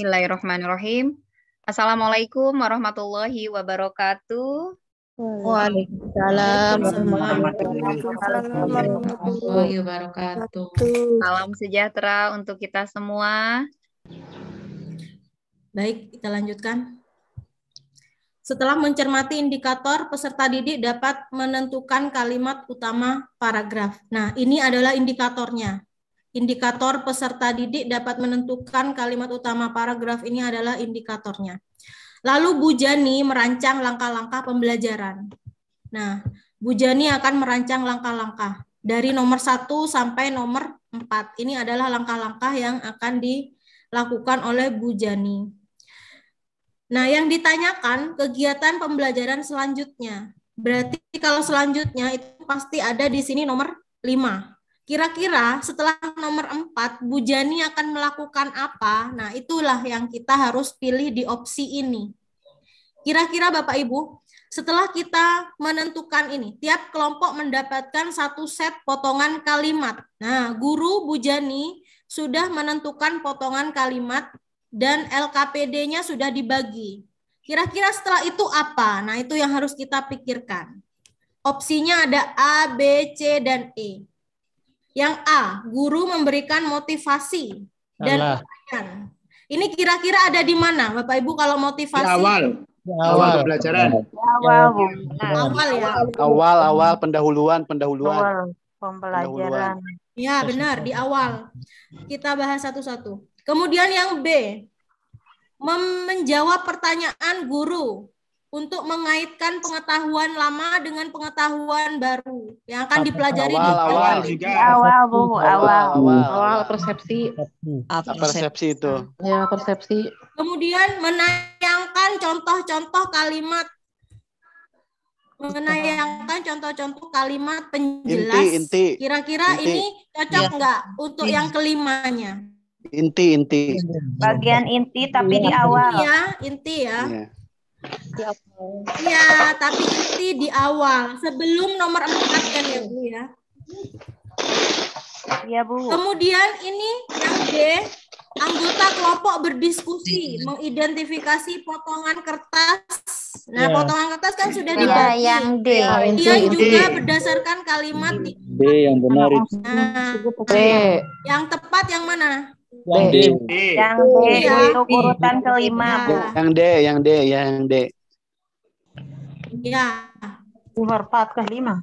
Bismillahirrahmanirrahim. Assalamualaikum warahmatullahi wabarakatuh. Waalaikumsalam warahmatullahi wabarakatuh. Salam sejahtera untuk kita semua. Baik, kita lanjutkan. Setelah mencermati indikator, peserta didik dapat menentukan kalimat utama paragraf. Nah, ini adalah indikatornya. Indikator peserta didik dapat menentukan kalimat utama paragraf, ini adalah indikatornya. Lalu Bu Jani merancang langkah-langkah pembelajaran. Nah, Bu Jani akan merancang langkah-langkah dari nomor 1 sampai nomor 4. Ini adalah langkah-langkah yang akan dilakukan oleh Bu Jani. Nah, yang ditanyakan kegiatan pembelajaran selanjutnya. Berarti kalau selanjutnya itu pasti ada di sini nomor 5. Kira-kira setelah nomor 4, Bu Jani akan melakukan apa? Nah, itulah yang kita harus pilih di opsi ini. Kira-kira Bapak Ibu, setelah kita menentukan ini, tiap kelompok mendapatkan satu set potongan kalimat. Nah, guru Bu Jani sudah menentukan potongan kalimat dan LKPD-nya sudah dibagi. Kira-kira setelah itu apa? Nah, itu yang harus kita pikirkan. Opsinya ada A, B, C, dan E. Yang A, guru memberikan motivasi dan uraian. Ini kira-kira ada di mana, Bapak Ibu, kalau motivasi? Di awal pembelajaran. Awal pendahuluan. Awal pembelajaran. Ya, benar, di awal. Kita bahas satu-satu. Kemudian yang B, menjawab pertanyaan guru untuk mengaitkan pengetahuan lama dengan pengetahuan baru yang akan dipelajari di awal persepsi. Persepsi itu. Ya, persepsi. Kemudian menayangkan contoh-contoh kalimat. Menayangkan contoh-contoh kalimat penjelas. Inti. Kira-kira ini cocok nggak untuk yang kelimanya? Inti. Bagian inti tapi di awal. Inti ya. Iya, tapi inti di awal. Sebelum nomor 4 kan ya Bu ya. Iya Bu. Kemudian ini yang D, anggota kelompok berdiskusi, mengidentifikasi potongan kertas. Nah, potongan kertas kan sudah dibagi. Yang D. Kemudian juga berdasarkan kalimat D yang benar itu. Nah, D. yang tepat yang mana? Yang D. Yang D untuk urutan kelima. Yang D. Ya. Nomor 4 ke 5.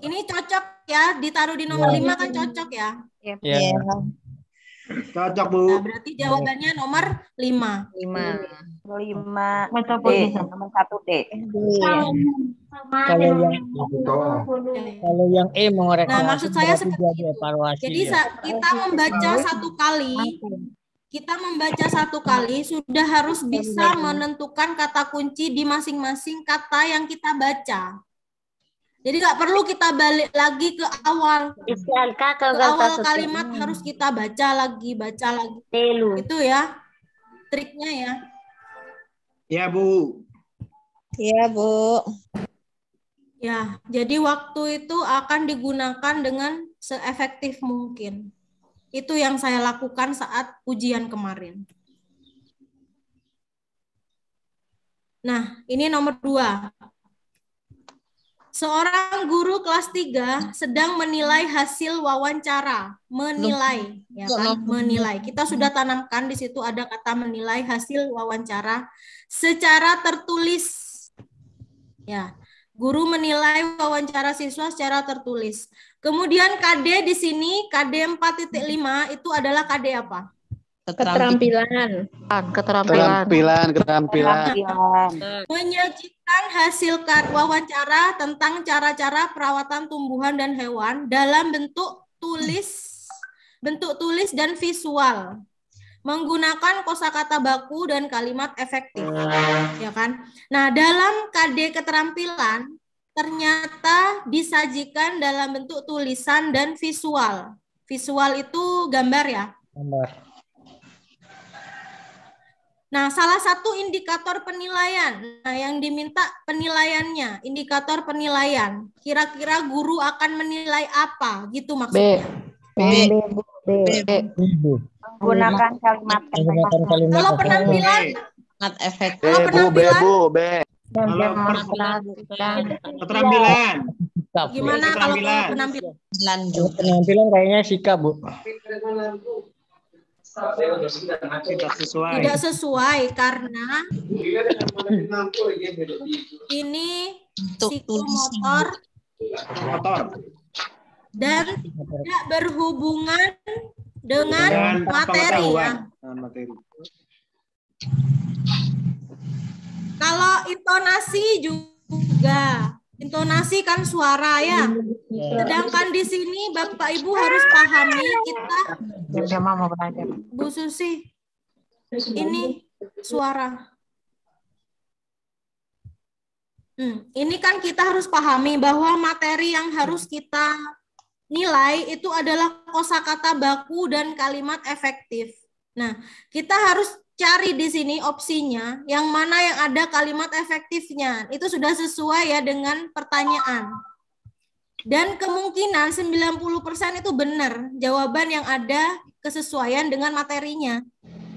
Ini cocok ya, ditaruh di nomor 5 kan cocok ya? Ya. Cocok Bu. Nah, berarti jawabannya nomor 5. 5. Nomor 1 D. Kalau yang E mengoreksi. Nah, maksud saya seperti itu. Jadi kita membaca satu kali sudah harus bisa menentukan kata kunci di masing-masing kata yang kita baca. Jadi nggak perlu kita balik lagi ke awal. Ke awal kalimat harus kita baca lagi. Itu ya triknya ya. Ya Bu. Iya Bu. Ya, jadi waktu itu akan digunakan dengan seefektif mungkin. Itu yang saya lakukan saat ujian kemarin. Nah, ini nomor 2. Seorang guru kelas 3 sedang menilai hasil wawancara. Menilai, ya kan? Menilai. Kita sudah tanamkan di situ ada kata menilai hasil wawancara secara tertulis. Ya, guru menilai wawancara siswa secara tertulis. Kemudian KD di sini, KD 4.5 itu adalah KD apa? Keterampilan. Menyajikan hasil wawancara tentang cara-cara perawatan tumbuhan dan hewan dalam bentuk tulis dan visual. Menggunakan kosakata baku dan kalimat efektif. Ya kan? Nah, dalam KD keterampilan ternyata disajikan dalam bentuk tulisan dan visual. Visual itu gambar ya? Gambar. Nah, salah satu indikator penilaian. Nah, yang diminta penilaiannya, indikator penilaian. Kira-kira guru akan menilai apa? Gitu maksudnya. B. Ibu. Menggunakan kalimat Menggunakan kalimat Kalau penampilan, B, Bu, B, Bu, B. Kalau keterampilan. Sikap. gimana kalau Keterampilan. penampilan? Kalau penampilan kayaknya sikap, Bu. Tidak sesuai. Tidak sesuai karena ini psikomotor Motor. dan tidak berhubungan dengan Dan materi ya. pengetahuan. Materi. Kalau intonasi juga, intonasi kan suara ya. Sedangkan di sini Bapak Ibu harus pahami kita, Bu Susi, ini suara. Ini kan kita harus pahami bahwa materi yang harus kita nilai itu adalah kosakata baku dan kalimat efektif. Nah, kita harus cari di sini opsinya yang mana yang ada kalimat efektifnya. Itu sudah sesuai ya dengan pertanyaan. Dan kemungkinan 90% itu benar jawaban yang ada kesesuaian dengan materinya.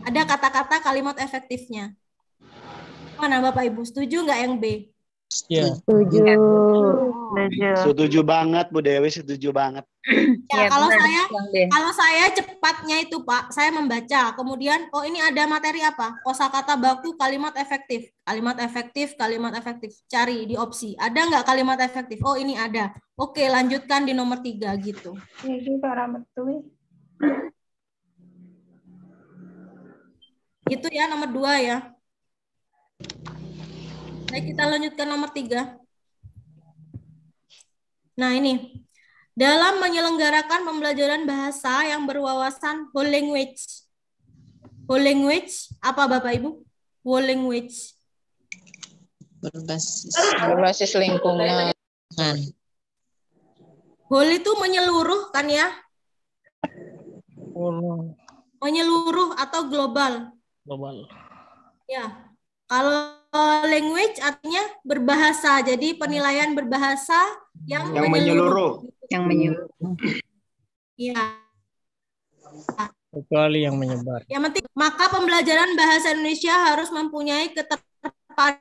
Ada kata-kata kalimat efektifnya. Mana Bapak Ibu, setuju nggak yang B? Iya. Setuju banget, Bu Dewi, setuju banget. Ya, Ya, kalau benar. saya Yang B. kalau saya cepatnya itu Pak, saya membaca. Kemudian oh ini ada materi apa? Kosakata baku kalimat efektif. Kalimat efektif, kalimat efektif. Cari di opsi. Ada nggak kalimat efektif? Oh, ini ada. Oke, lanjutkan di nomor 3 gitu. Gitu ya nomor 2 ya. Nah, kita lanjutkan nomor 3. Nah, ini. Dalam menyelenggarakan pembelajaran bahasa yang berwawasan whole language. Whole language, apa Bapak Ibu? Whole language. Berbasis lingkungan. Whole itu menyeluruh kan ya? Menyeluruh atau global. Global. Ya. Kalau language artinya berbahasa. Jadi penilaian berbahasa yang menyeluruh. Yang menyuruh. Ya. Kecuali yang menyebar. Yang penting, maka pembelajaran bahasa Indonesia harus mempunyai keterpadu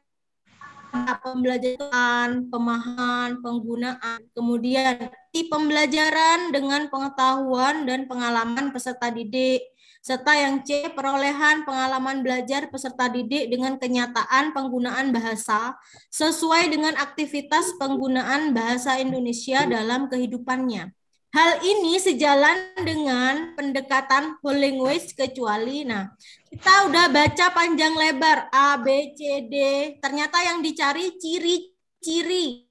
pembelajaran, pemahaman, penggunaan, kemudian pembelajaran dengan pengetahuan dan pengalaman peserta didik, serta yang C, perolehan pengalaman belajar peserta didik dengan kenyataan penggunaan bahasa sesuai dengan aktivitas penggunaan bahasa Indonesia dalam kehidupannya. Hal ini sejalan dengan pendekatan whole language kecuali, nah kita udah baca panjang lebar A, B, C, D, ternyata yang dicari ciri-ciri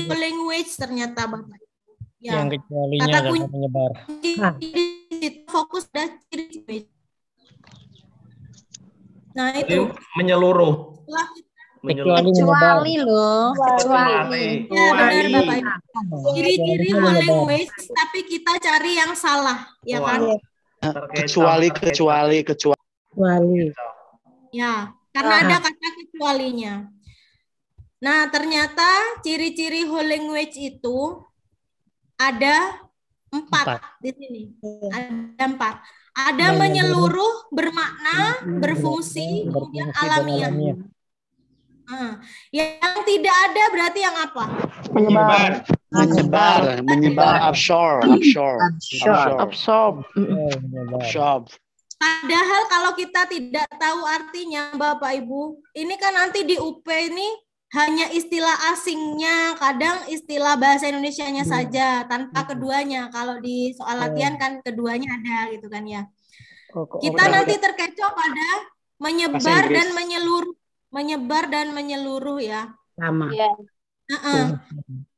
whole language ternyata Bapak. Ya. Yang kecualinya Kata adalah kunci menyebar. fokus dan ciri-ciri. Nah itu. Menyeluruh. Kecuali menyebar. loh. Ya benar Bapak Ibu. Ciri-ciri whole language, tapi kita cari yang salah, ya kan? Kecuali. Ya, karena ada kata kecualinya. Nah, ternyata ciri-ciri whole language itu ada 4 di sini. Ada 4. Ada menyeluruh, bermakna, berfungsi, kemudian alamiah. Yang tidak ada berarti yang apa? Menyebar, absorb. Padahal kalau kita tidak tahu artinya, Bapak Ibu, ini kan nanti di UP ini hanya istilah asingnya, kadang istilah bahasa Indonesianya saja tanpa keduanya. Kalau di soal latihan kan keduanya ada gitu kan ya. Kita nanti terkecoh pada menyebar dan menyeluruh. Menyebar dan menyeluruh ya. Sama.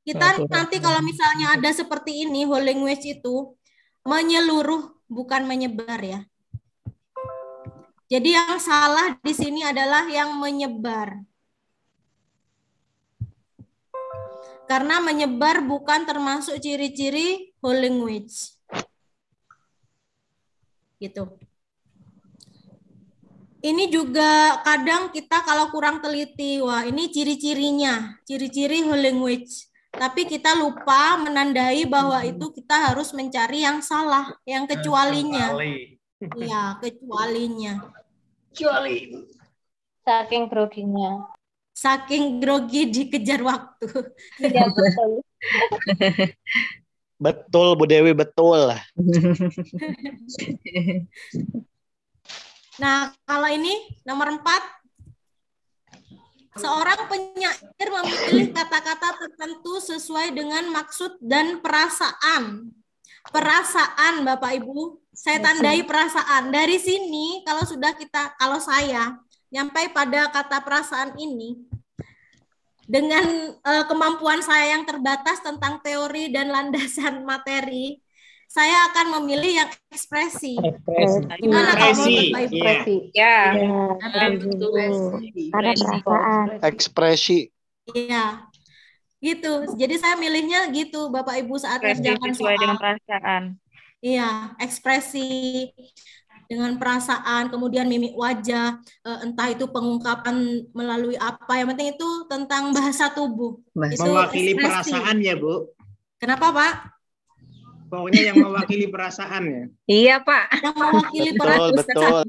Kita nanti kalau misalnya ada seperti ini whole language itu menyeluruh bukan menyebar ya. Jadi yang salah di sini adalah yang menyebar. Karena menyebar bukan termasuk ciri-ciri whole language. Gitu. Ini juga kadang kita kalau kurang teliti, wah ini ciri-cirinya, ciri-ciri whole language. Tapi kita lupa menandai bahwa itu kita harus mencari yang salah, yang kecualinya. Iya, kecualinya. Saking groginya. Saking grogi dikejar waktu. Iya, betul. Betul, Bu Dewi, betul. Nah, kalau ini nomor 4. Seorang penyair memilih kata-kata tertentu sesuai dengan maksud dan perasaan. Perasaan, Bapak Ibu. Saya tandai perasaan. Dari sini, kalau saya nyampai pada kata perasaan ini, dengan kemampuan saya yang terbatas tentang teori dan landasan materi, saya akan memilih yang ekspresi. Gimana kalau Bapak Ibu? Ya. Ada perasaan. Ekspresi. Iya. Gitu. Jadi saya milihnya gitu, Bapak Ibu, saat mengerjakan Sesuai dengan soal. perasaan. Iya, ekspresi dengan perasaan, kemudian mimik wajah, entah itu pengungkapan melalui apa, yang penting itu tentang bahasa tubuh. Itu Mewakili ekspresi. perasaan ya, Bu. Kenapa, Pak? Pokoknya yang mewakili perasaan ya. Iya, Pak. Yang mewakili Betul, perasaan. betul.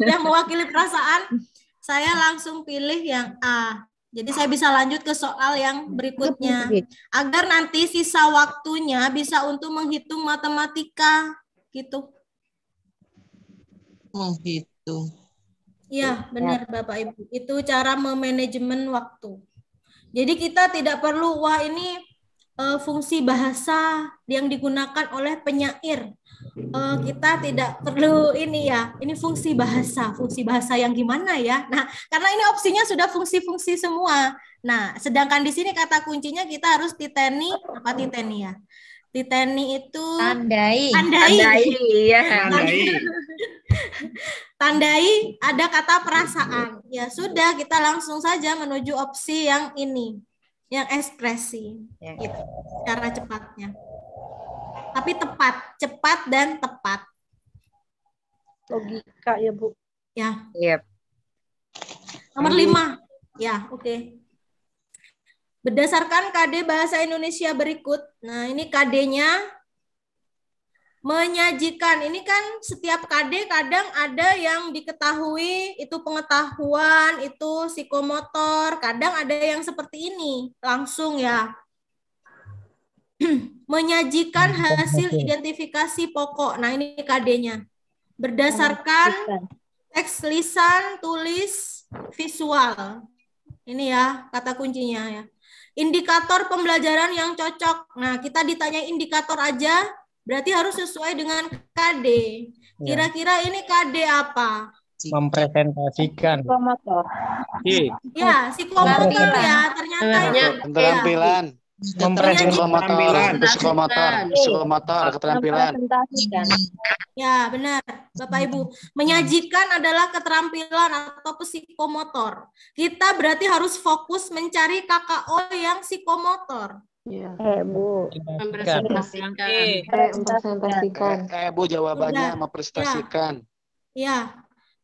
Yang mewakili perasaan, saya langsung pilih yang A. Jadi saya bisa lanjut ke soal yang berikutnya. Agar nanti sisa waktunya bisa untuk menghitung matematika. Gitu. Menghitung. Iya, benar Bapak Ibu. Itu cara memanajemen waktu. Jadi kita tidak perlu, wah ini fungsi bahasa yang digunakan oleh penyair. Kita tidak perlu ini ya, ini fungsi bahasa yang gimana ya? Nah, karena ini opsinya sudah fungsi-fungsi semua. Nah, sedangkan di sini kata kuncinya kita harus titeni, apa titeni ya? Titeni itu Tandai. Iya. Tandai ada kata perasaan. Ya sudah, kita langsung saja menuju opsi yang ini, yang ekspresi. Gitu, cara cepatnya. Tapi tepat, cepat dan tepat. Logika ya, Bu. Ya. Yep. Nomor 5. Ya, oke. Berdasarkan KD Bahasa Indonesia berikut. Nah, ini KD-nya menyajikan. Ini kan setiap KD kadang ada yang diketahui, itu pengetahuan, itu psikomotor. Kadang ada yang seperti ini, langsung ya. Menyajikan hasil identifikasi pokok. Nah, ini KD-nya. Berdasarkan teks lisan, tulis, visual. Ini ya, kata kuncinya ya. Indikator pembelajaran yang cocok. Nah, kita ditanya indikator aja, berarti harus sesuai dengan KD. Kira-kira ini KD apa? Mempresentasikan. Psikomotor. Ya, psikomotor ya, ternyata ya. Keterampilan. Mempresentasikan. Psikomotor, keterampilan. Ya, benar. Bapak Ibu, menyajikan adalah keterampilan atau psikomotor. Kita berarti harus fokus mencari KKO yang psikomotor. Bu. Mempresentasikan. Bu, jawabannya Udah. mempresentasikan. Ya.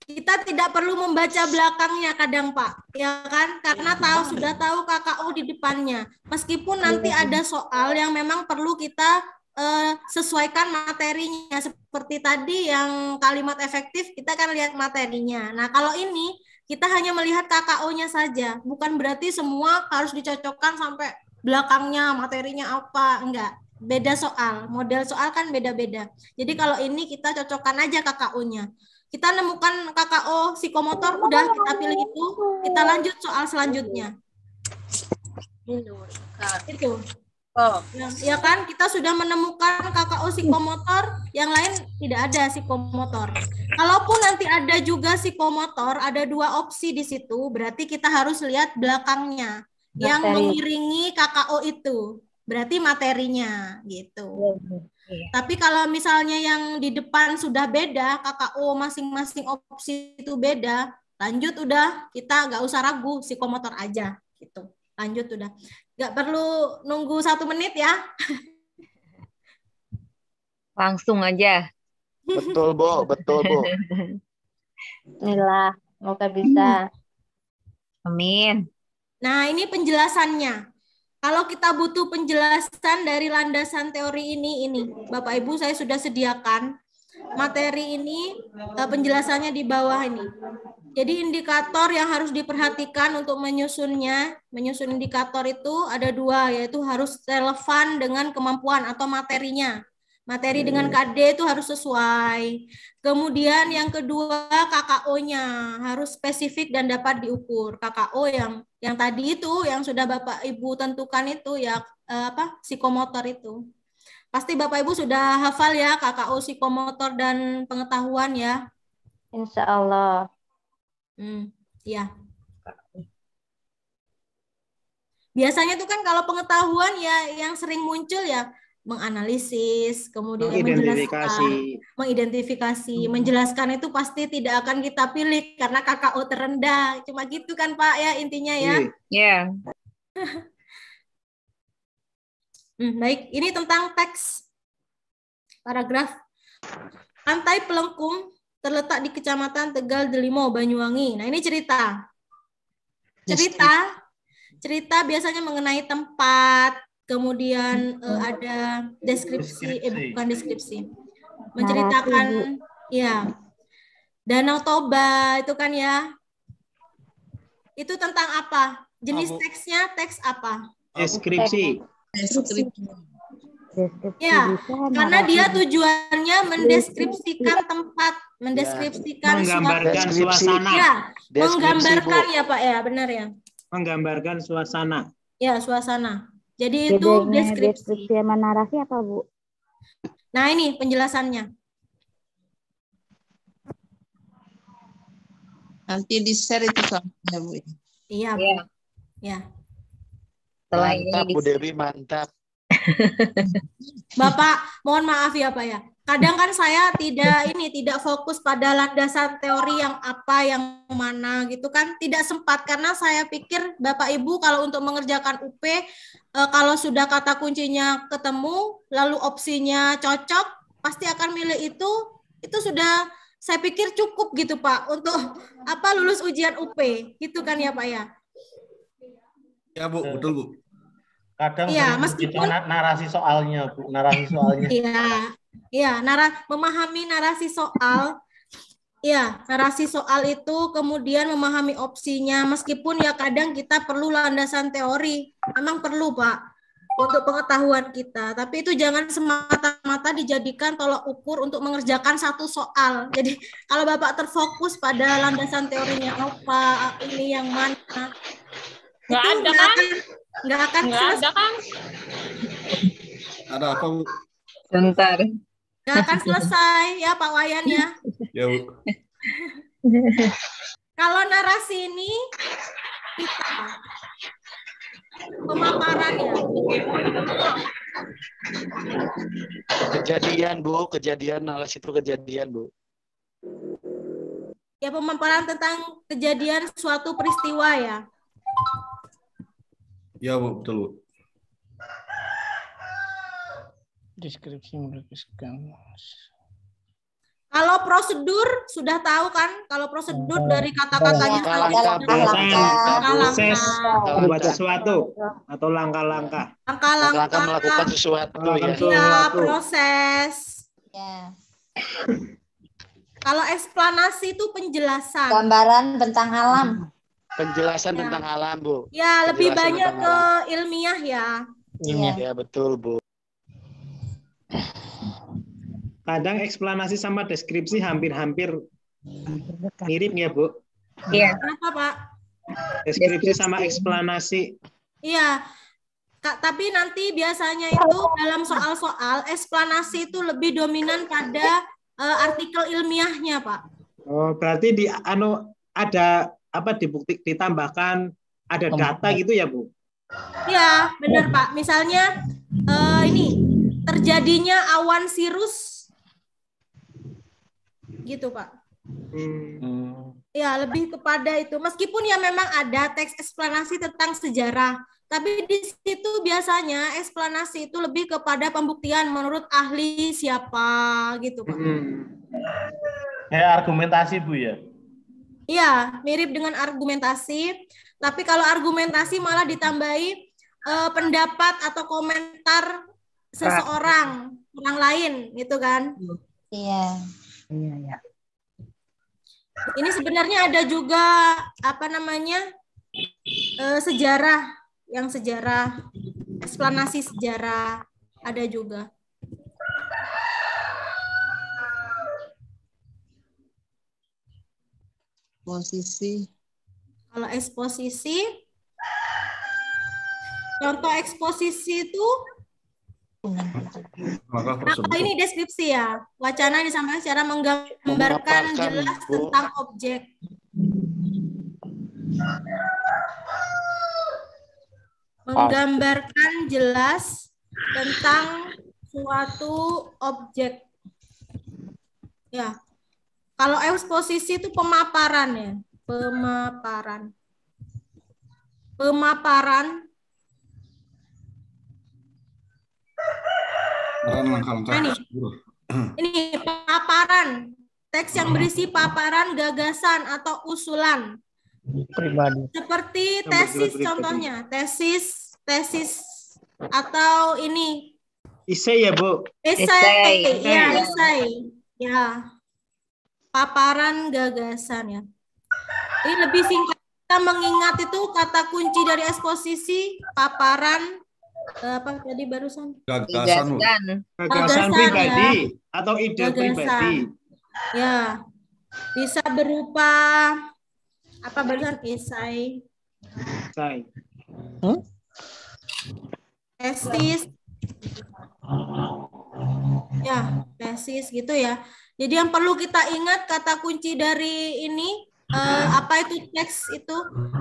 Kita tidak perlu membaca belakangnya kadang, Pak. Ya kan? Karena sudah tahu KKO di depannya. Meskipun nanti ada soal yang memang perlu kita sesuaikan materinya. Seperti tadi yang kalimat efektif, kita kan lihat materinya. Nah, kalau ini kita hanya melihat KKO-nya saja. Bukan berarti semua harus dicocokkan sampai belakangnya, materinya apa. Enggak. Beda soal. Model soal kan beda-beda. Jadi kalau ini kita cocokkan aja KKO-nya. Kita nemukan KKO psikomotor, udah kita pilih itu, kita lanjut soal selanjutnya. Itu. Ya kan, kita sudah menemukan KKO psikomotor, yang lain tidak ada psikomotor. Kalaupun nanti ada juga psikomotor, ada 2 opsi di situ, berarti kita harus lihat belakangnya yang mengiringi KKO itu. Berarti materinya gitu. Tapi kalau misalnya yang di depan sudah beda, KKO masing-masing opsi itu beda, lanjut udah, kita nggak usah ragu, psikomotor aja gitu. Lanjut udah. Nggak perlu nunggu 1 menit ya. Langsung aja. Betul, Bu. Betul, Bu. Inilah, semoga bisa. Amin. Nah, ini penjelasannya. Kalau kita butuh penjelasan dari landasan teori ini Bapak Ibu saya sudah sediakan materi ini, penjelasannya di bawah ini. Jadi indikator yang harus diperhatikan untuk menyusun indikator itu ada 2, yaitu harus relevan dengan kemampuan atau materinya. Materi dengan KD itu harus sesuai. Kemudian yang kedua KKO-nya harus spesifik dan dapat diukur. KKO yang tadi itu yang sudah Bapak Ibu tentukan itu ya psikomotor itu. Pasti Bapak Ibu sudah hafal ya KKO psikomotor dan pengetahuan ya. Insya Allah. Ya. Biasanya tuh kan kalau pengetahuan ya yang sering muncul ya menganalisis, kemudian mengidentifikasi, menjelaskan itu pasti tidak akan kita pilih karena KKO terendah. Cuma gitu kan Pak ya intinya ya. Iya. Baik, ini tentang teks paragraf. Pantai Pelengkung terletak di Kecamatan Tegal Delimo, Banyuwangi. Nah, ini cerita. Cerita biasanya mengenai tempat, kemudian ada deskripsi, bukan deskripsi. Menceritakan ya. Danau Toba itu kan ya. Itu tentang apa? Jenis teksnya teks apa? Deskripsi. Ya, karena dia tujuannya mendeskripsikan tempat, mendeskripsikan menggambarkan suasana. Ya, menggambarkan ya Pak ya, benar ya. Menggambarkan suasana. Ya, suasana. Jadi itu deskripsi sama narasi apa, Bu? Nah, ini penjelasannya. Nanti di-share itu soalnya, Bu. Iya, Bu. Ya. Mantap, Bu Dewi, mantap. Bapak, mohon maaf ya Pak ya. Kadang kan saya tidak fokus pada landasan teori yang apa, yang mana gitu kan. Tidak sempat karena saya pikir Bapak Ibu kalau untuk mengerjakan UP, kalau sudah kata kuncinya ketemu, lalu opsinya cocok, pasti akan milih itu sudah saya pikir cukup gitu Pak untuk lulus ujian UP. Gitu kan ya Pak ya. Ya Bu, betul Bu. Kadang ya, meskipun narasi soalnya, Bu, narasi soalnya. Iya, memahami narasi soal. Ya, narasi soal itu kemudian memahami opsinya, meskipun ya kadang kita perlu landasan teori. Memang perlu, Pak, untuk pengetahuan kita. Tapi itu jangan semata-mata dijadikan tolak ukur untuk mengerjakan satu soal. Jadi, kalau Bapak terfokus pada landasan teorinya apa, ini yang mana, nggak ada kan? Nggak akan kan? Ada apa, Bu? Bentar. Nggak akan selesai ya Pak Wayan ya. Ya, Bu. Kalau narasi ini kita pemaparannya. Kejadian, Bu, narasi itu kejadian, Bu. Ya, pemaparan tentang kejadian suatu peristiwa ya. Ya, Bu, betul, Bu. Deskripsi melukiskan. Kalau prosedur sudah tahu kan? Kalau prosedur dari kata-katanya proses membuat sesuatu atau langkah-langkah. Langkah-langkah melakukan sesuatu ya. Proses. Ya. Kalau eksplanasi itu penjelasan. Gambaran tentang alam. Penjelasan tentang alam, Bu. Ya, lebih Penjelasan banyak ke alam. ilmiah ya. Ya, betul, Bu. Kadang eksplanasi sama deskripsi hampir-hampir mirip ya, Bu? Iya. Kenapa, Pak? Deskripsi sama eksplanasi. Iya. Tapi nanti biasanya itu dalam soal-soal eksplanasi itu lebih dominan pada artikel ilmiahnya, Pak. Oh, berarti ada ditambahkan ada data gitu ya, Bu? Iya, benar, Pak. Misalnya ini terjadinya awan sirus gitu, Pak. Ya, lebih kepada itu. Meskipun ya memang ada teks eksplanasi tentang sejarah, tapi di situ biasanya eksplanasi itu lebih kepada pembuktian menurut ahli siapa gitu, Pak. Kayak argumentasi, Bu ya? Iya, mirip dengan argumentasi. Tapi kalau argumentasi malah ditambahi pendapat atau komentar seseorang, orang lain, gitu kan? Iya. Iya, ya. Ini sebenarnya ada juga apa namanya sejarah, eksplanasi sejarah ada juga. Posisi. Kalau eksposisi, contoh eksposisi itu, Maka nah, ini deskripsi ya. Wacana disampaikan secara menggambarkan jelas tentang objek. Menggambarkan jelas tentang suatu objek. Ya. Kalau eksposisi itu pemaparan ya. Pemaparan. Nah, ini paparan. Teks yang berisi paparan gagasan atau usulan. Pribadi. Seperti tesis contohnya. Tesis atau ini. Esai ya, Bu? Esai. Ya, esai. Ya. Paparan gagasan ya. Ini lebih singkat. Kita mengingat itu kata kunci dari eksposisi, paparan, apa tadi barusan? Gagasan. Gagasan pribadi atau ide pribadi. Ya. Bisa berupa apa barusan esai. Esai. Tesis. Ya, tesis gitu ya. Jadi yang perlu kita ingat kata kunci dari ini apa itu teks itu,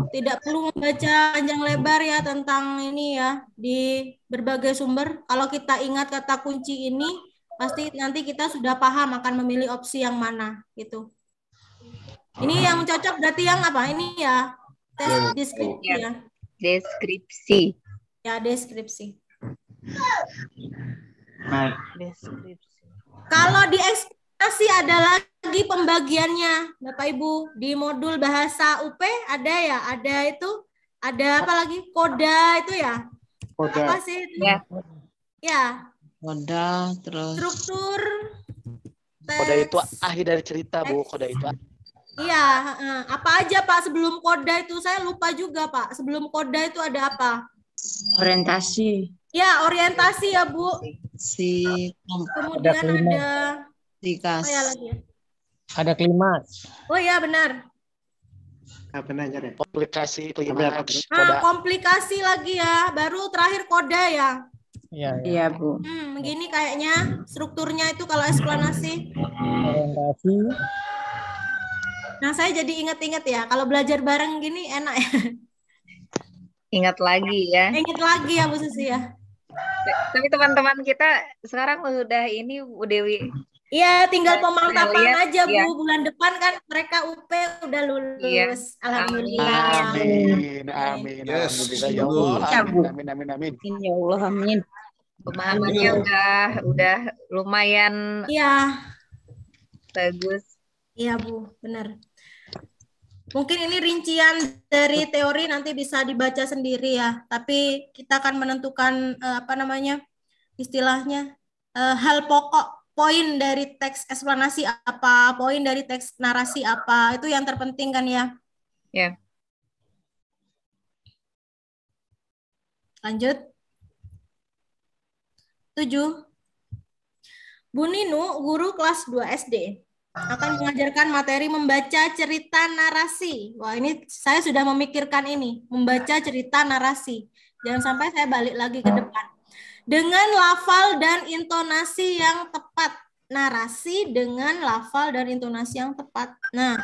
tidak perlu membaca panjang lebar ya tentang ini ya di berbagai sumber. Kalau kita ingat kata kunci ini, pasti nanti kita sudah paham akan memilih opsi yang mana gitu. Ini yang cocok berarti yang apa? Ini ya tes deskripsi ya. Deskripsi. Ya, deskripsi. Nah, Deskripsi. Kalau di eksplorasi ada lagi pembagiannya, Bapak Ibu. Di modul bahasa UP ada ya, ada itu, ada apa lagi? Koda itu ya. Koda. Apa sih itu? Ya. Ya. Koda, terus Struktur. Koda itu akhir dari cerita, Bu. Koda itu. Iya, apa aja Pak sebelum koda itu? Saya lupa juga Pak. Sebelum koda itu ada apa? Orientasi. Ya, orientasi ya Bu. si Kemudian ada komunikasi. apa ya lagi ya? Ada klimaks. Oh ya benar. apa nanya deh? Komplikasi, klimaks, Nah, koda. komplikasi lagi ya. Baru terakhir koda ya. Iya, ya. Iya, Bu. Begini kayaknya strukturnya itu kalau eksplanasi. Orientasi. Nah, saya jadi ingat-ingat ya. Kalau belajar bareng gini enak ya. Ingat lagi ya. Ingat lagi ya Bu Susi ya. Tapi teman-teman kita sekarang udah ini Bu Dewi. Iya, tinggal pemantapan lihat, aja Bu. ya. Bulan depan kan mereka UP udah lulus. Iya. Alhamdulillah. Amin, amin, Yes. alhamdulillah ya Allah. Ya, Bu. Amin, amin, amin. Ya Allah, amin. Pemahamannya udah lumayan Iya, bagus. iya Bu, benar. Mungkin ini rincian dari teori nanti bisa dibaca sendiri ya. Tapi kita akan menentukan apa namanya istilahnya hal pokok, poin dari teks eksplanasi apa, poin dari teks narasi apa, itu yang terpenting kan ya. Ya. Lanjut. 7. Bu Ninu, guru kelas 2 SD, akan mengajarkan materi membaca cerita narasi. Wah, ini saya sudah memikirkan ini, membaca cerita narasi. Jangan sampai saya balik lagi ke depan. Dengan lafal dan intonasi yang tepat. Narasi dengan lafal dan intonasi yang tepat. Nah,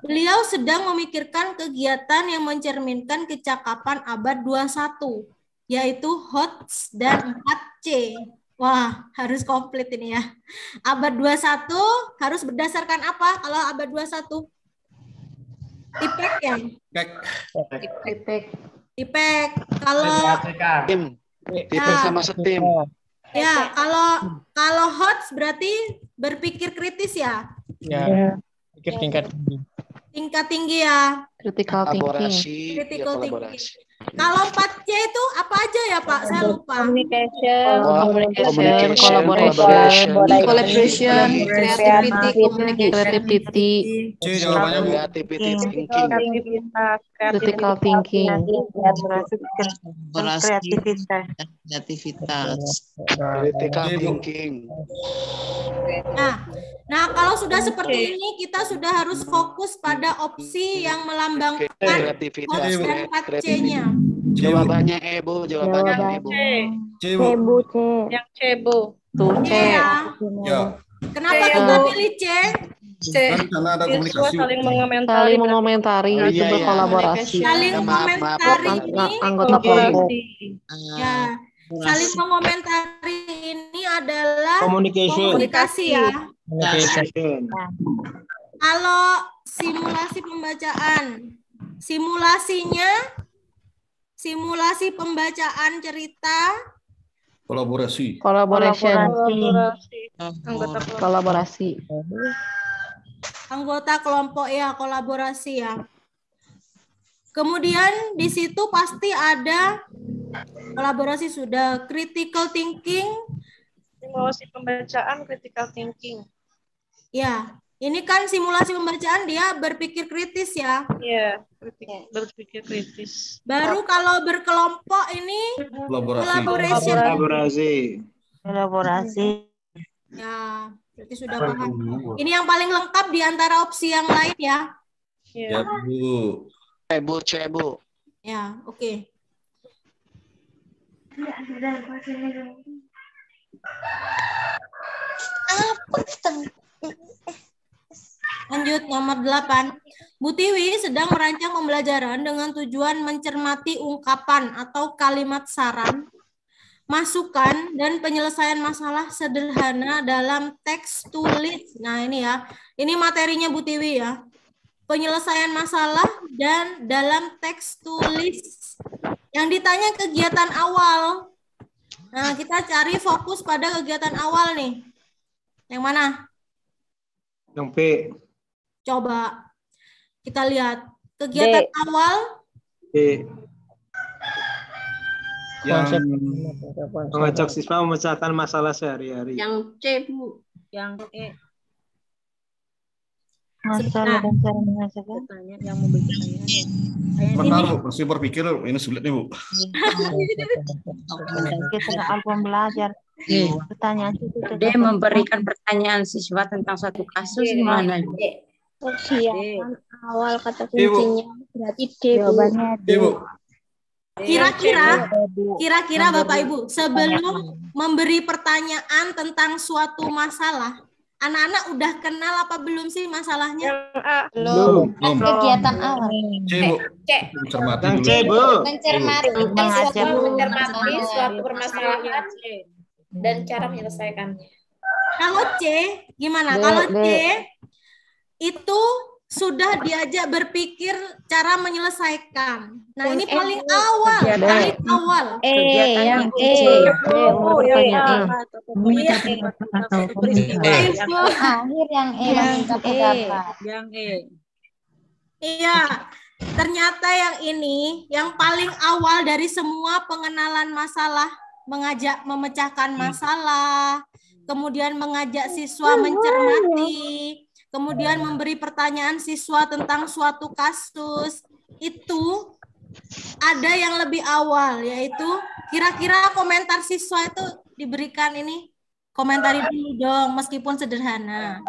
beliau sedang memikirkan kegiatan yang mencerminkan kecakapan abad 21, yaitu HOTS dan 4C. Wah, harus komplit ini ya. Abad 21 harus berdasarkan apa kalau abad 21? IPEK ya? IPEK. Kalau Tim, kita sama setim. ya, kalau HOTS berarti berpikir kritis ya. Ya. Pikir tingkat tinggi. tingkat tinggi ya. Critical thinking. Kolaborasi. Ya, Critical thinking. kolaborasi. Kalau 4C itu apa aja ya Pak? Saya lupa. Communication, Collaboration, Collaboration, creativity, C jawabannya Bu. Creativity thinking. critical thinking. kolaborasi, kreativitas. Critical thinking. Nah, kalau sudah seperti ini kita sudah harus fokus pada opsi yang melambangkan Kreativitas. hoax dan 4C-nya. Jawabannya E, Bu. Jawabannya E, Bu. C Bu. Yang C, Bu. Tuh, C. Ya. Ya. Kenapa kita pilih C? Kan karena ada Siswa komunikasi. saling mengomentari. Saling mengomentari, Oh, itu iya, iya. berkolaborasi. Saling Maaf, mengomentari maaf. ini. Anggota kelompok. Ya, saling mengomentari ini adalah Communication. komunikasi ya. Communication. Kalau simulasi pembacaan, simulasi pembacaan cerita, Kolaborasi. Collaboration, Anggota kelompok. kolaborasi. anggota kelompok ya, kolaborasi ya. Kemudian di situ pasti ada kolaborasi sudah, critical thinking, Simulasi pembacaan, critical thinking. ya. Ini kan simulasi pembacaan dia berpikir kritis ya. Iya, berpikir kritis. Baru kalau berkelompok ini Kolaborasi. Kolaborasi. ya, berarti sudah paham. Ini yang paling lengkap di antara opsi yang lain ya. Ya Bu. E, Bu. C, Bu. Ya, oke. Lanjut nomor 8. Bu Tiwi sedang merancang pembelajaran dengan tujuan mencermati ungkapan atau kalimat saran, masukan, dan penyelesaian masalah sederhana dalam teks tulis. Nah ini ya, ini materinya Bu Tiwi ya. Penyelesaian masalah dan dalam teks tulis. Yang ditanya kegiatan awal. Nah kita cari fokus pada kegiatan awal nih. Yang mana? Yang P. Coba kita lihat kegiatan awal. B. Yang Mengajak siswa memecahkan masalah sehari-hari. Yang C, Bu. Yang E. Masalah dan cara menyelesaikan. Tanya yang memberi pertanyaan. bentar Bu, masih berpikir ini sulit nih Bu. Kita soal pembelajar. Pertanyaan itu Dia memberikan pertanyaan siswa tentang suatu kasus gimana? persiapan awal kata Ibu. kuncinya berarti D. Jawabannya D. Ibu. Kira-kira Bapak Ibu, sebelum memberi pertanyaan tentang suatu masalah, anak-anak udah kenal apa belum sih masalahnya? Belum. Kegiatan awal. C Bu. Mencermati Yang dulu. C, Bu. Mencermati suatu permasalahan dan cara menyelesaikannya. Kalau C, gimana? D, Kalau D. C, itu sudah diajak berpikir cara menyelesaikan. Nah, ini paling awal, paling awal. Yang E. Pertanyaan. Akhir yang E meminta pendapat. Yang E. Iya, ternyata yang ini yang paling awal dari semua pengenalan masalah, mengajak memecahkan masalah, kemudian mengajak siswa mencermati, kemudian memberi pertanyaan siswa tentang suatu kasus. Itu ada yang lebih awal, yaitu kira-kira komentar siswa itu diberikan ini. Komentari dulu dong, meskipun sederhana.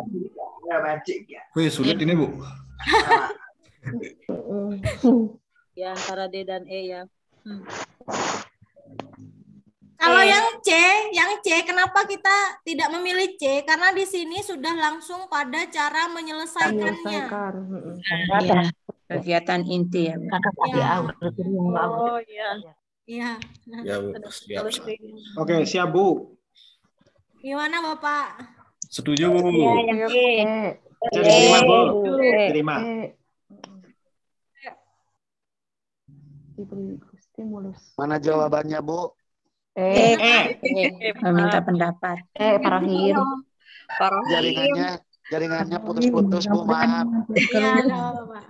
Wih, sulit ini Bu. Ya, antara D dan E ya. Kalau yang C, kenapa kita tidak memilih C? Karena di sini sudah langsung pada cara menyelesaikannya. Ya, kegiatan inti ya. Oh iya. Iya. Ya Bu. Siap. Oke, siap Bu. Gimana Bapak? Setuju Bu. Yang E. Jadi terima Bu. Terima. Mana jawabannya, Bu? Meminta pendapat. Parahin. Jaringannya Jaringannya putus-putus, Bu, maaf. Iya, nggak apa-apa.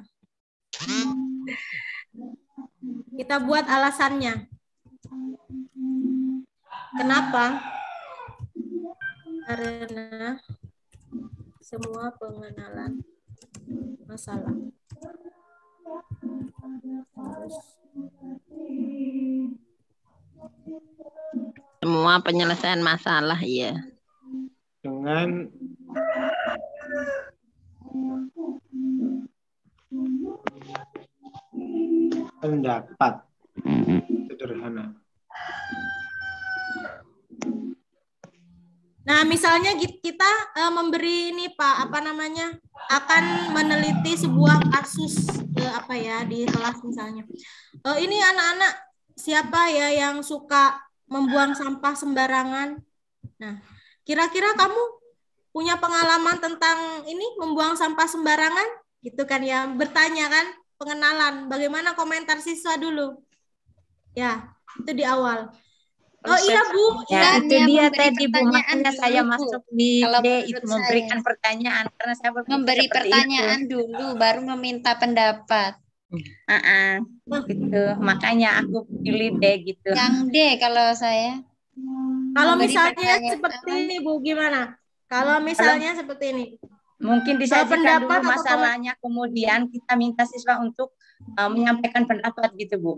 Kita buat alasannya. Kenapa? Karena semua pengenalan masalah. Semua penyelesaian masalah, ya. Dengan pendapat sederhana. Nah, misalnya kita memberi ini Pak, apa namanya, akan meneliti sebuah kasus apa ya di kelas misalnya. Ini anak-anak siapa ya yang suka membuang sampah sembarangan? Nah, kira-kira kamu punya pengalaman tentang ini membuang sampah sembarangan? Gitu kan ya, bertanya kan, pengenalan. Bagaimana komentar siswa dulu? Ya, itu di awal. Oh iya Bu, Ya, ya, itu dia tadi Bu, pertanyaan makanya saya dulu, Bu. masuk di Kalau D menurut itu saya. memberikan pertanyaan karena saya berpikir Memberi seperti pertanyaan itu. dulu, baru meminta pendapat. Gitu. Makanya aku pilih D gitu. Yang D kalau saya. kalau Memberi misalnya pertanyaan. seperti ini Bu, gimana? Kalau misalnya seperti ini. Mungkin disajikan pendapat dulu atau masalahnya, kemudian kita minta siswa untuk menyampaikan pendapat gitu Bu.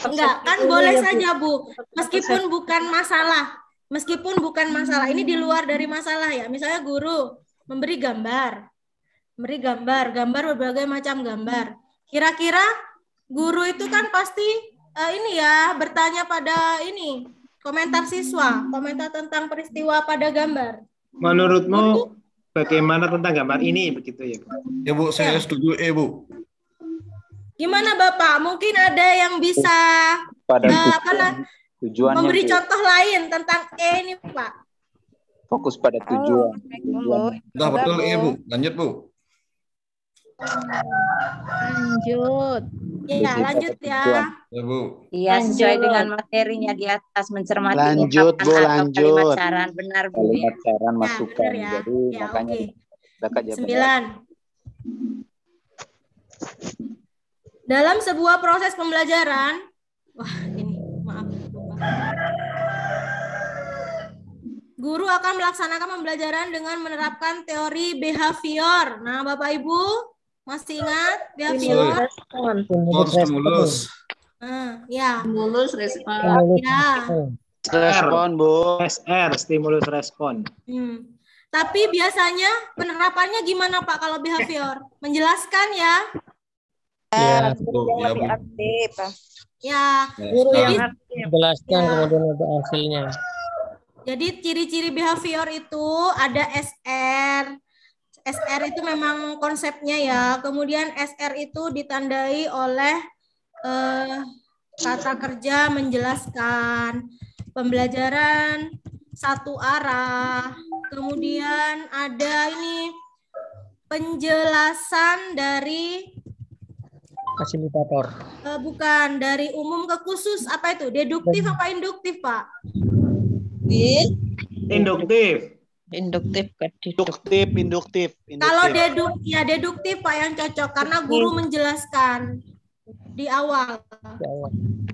Enggak, kan boleh saja Bu, meskipun bukan masalah. Meskipun bukan masalah, ini di luar dari masalah ya. Misalnya guru memberi gambar. Gambar berbagai macam gambar. Kira-kira guru itu kan pasti ini ya, bertanya pada ini, komentar siswa, komentar tentang peristiwa pada gambar. Menurutmu bagaimana tentang gambar ini begitu ya, Bu? Ya Bu, saya setuju Bu. Gimana Bapak? Mungkin ada yang bisa Pada tujuannya memberi Bu. contoh lain tentang ini Pak. Fokus pada tujuan. Nah, betul Bu. Lanjut Bu. Lanjut. Ya, lanjut ya. Ya Bu. Iya, sesuai dengan materinya di atas, mencermati Lanjut, ungkapan Bu, atau lanjut. kalimat saran. Benar Bu. Kalimat saran masukan. benar ya. Jadi Ya, makanya oke. dekat ya. 9. Dalam sebuah proses pembelajaran, wah ini maaf lupa. Guru akan melaksanakan pembelajaran dengan menerapkan teori behavior. Nah, Bapak Ibu masih ingat behavior? Stimulus. Ya. Stimulus respon. Ya. Respon, Bu. SR, stimulus respon. Tapi biasanya penerapannya gimana Pak kalau behavior? Menjelaskan ya? Ya, Ya Bu. Ya. guru Jadi, yang jelaskan kemudian ada hasilnya. jadi ciri-ciri behavior itu ada SR. SR itu memang konsepnya ya. Kemudian SR itu ditandai oleh kata kerja menjelaskan, pembelajaran satu arah. Kemudian ada ini penjelasan dari Fasilitator. bukan dari umum ke khusus, apa itu? Deduktif apa induktif, Pak? Induktif. Induktif. Kalau deduktif Pak yang cocok karena guru menjelaskan di awal.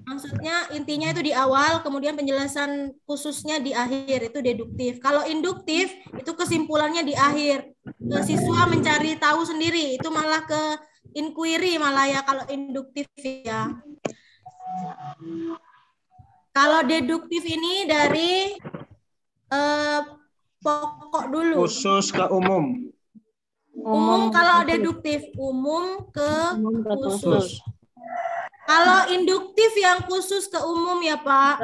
Maksudnya intinya itu di awal, kemudian penjelasan khususnya di akhir, itu deduktif. Kalau induktif itu kesimpulannya di akhir. Siswa mencari tahu sendiri, itu malah ke inquiry malah ya kalau induktif ya. Kalau deduktif ini dari pokok dulu. Khusus ke umum. Umum kalau deduktif, umum ke khusus. Kalau induktif yang khusus ke umum ya Pak?